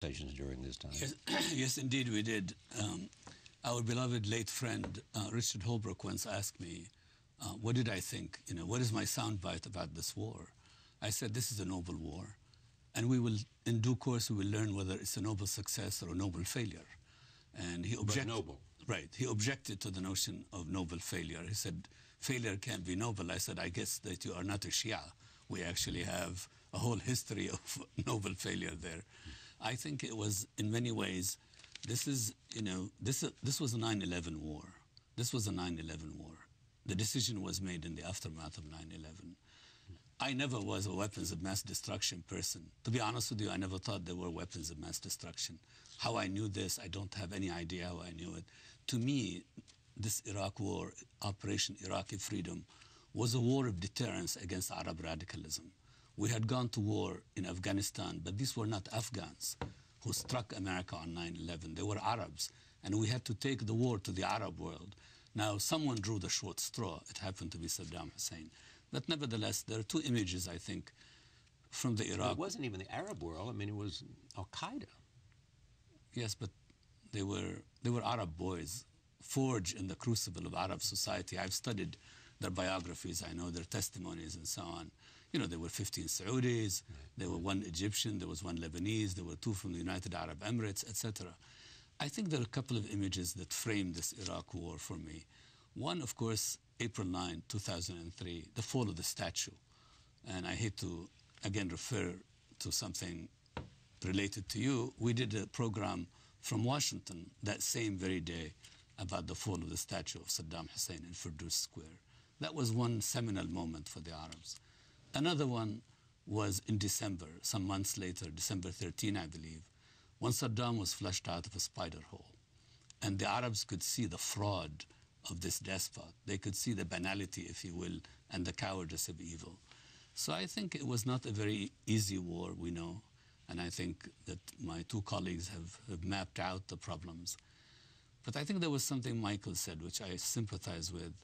conversations during this time. Yes, yes, indeed we did. Our beloved late friend, Richard Holbrooke, once asked me, what did I think? You know, what is my soundbite about this war? I said, this is a noble war. And we will, in due course, we will learn whether it's a noble success or a noble failure. And he objected. But noble. Right. He objected to the notion of noble failure. He said, failure can't be noble. I said, I guess that you are not a Shia. We actually have a whole history of noble failure there. I think it was, in many ways, this is, you know, this was a 9/11 war. This was a 9/11 war. The decision was made in the aftermath of 9/11. I never was a weapons of mass destruction person. To be honest with you, I never thought there were weapons of mass destruction. How I knew this, I don't have any idea how I knew it. To me, this Iraq war, Operation Iraqi Freedom, was a war of deterrence against Arab radicalism. We had gone to war in Afghanistan, but these were not Afghans who struck America on 9/11. They were Arabs, and we had to take the war to the Arab world. Now, someone drew the short straw. It happened to be Saddam Hussein. But nevertheless, there are two images, I think, from the Iraq. It wasn't even the Arab world. I mean, it was Al-Qaeda. Yes, but they were Arab boys, forged in the crucible of Arab society. I've studied their biographies. I know their testimonies and so on. You know, there were 15 Saudis, there were one Egyptian, there was one Lebanese, there were two from the United Arab Emirates, etc. I think there are a couple of images that frame this Iraq war for me. One, of course, April 9, 2003, the fall of the statue. And I hate to, again, refer to something related to you. We did a program from Washington that same very day about the fall of the statue of Saddam Hussein in Firdous Square. That was one seminal moment for the Arabs. Another one was in December, some months later, December 13, I believe, when Saddam was flushed out of a spider hole. And the Arabs could see the fraud of this despot. They could see the banality, if you will, and the cowardice of evil. So I think it was not a very easy war, we know. And I think that my two colleagues have mapped out the problems. But I think there was something Michael said, which I sympathize with.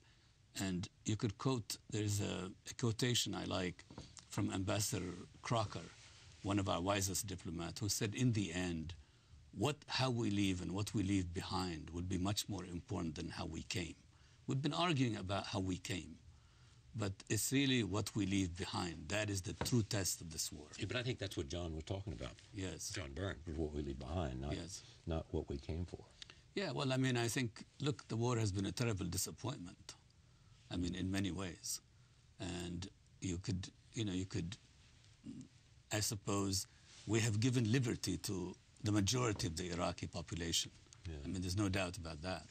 And you could quote, there's a quotation I like from Ambassador Crocker, one of our wisest diplomats, who said, in the end, how we leave and what we leave behind would be much more important than how we came. We've been arguing about how we came, but it's really what we leave behind. That is the true test of this war. Yeah, but I think that's what John was talking about. Yes. John Byrne, what we leave behind, not what we came for. Yeah, well, I mean, I think, look, the war has been a terrible disappointment. I mean, in many ways. And you could, I suppose, we have given liberty to the majority of the Iraqi population. Yeah. I mean, there's no doubt about that.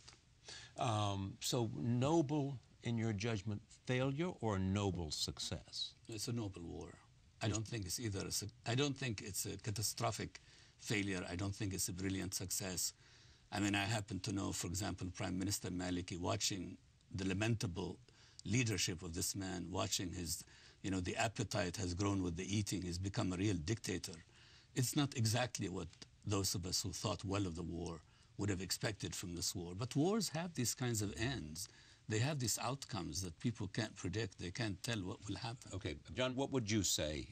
So noble, in your judgment, failure or noble success? It's a noble war. I don't think it's either. I don't think it's a catastrophic failure. I don't think it's a brilliant success. I mean, I happen to know, for example, Prime Minister Maliki, watching the lamentable leadership of this man, watching his, the appetite has grown with the eating. He's become a real dictator. It's not exactly what those of us who thought well of the war would have expected from this war. But wars have these kinds of ends. They have these outcomes that people can't predict. They can't tell what will happen. Okay, John, what would you say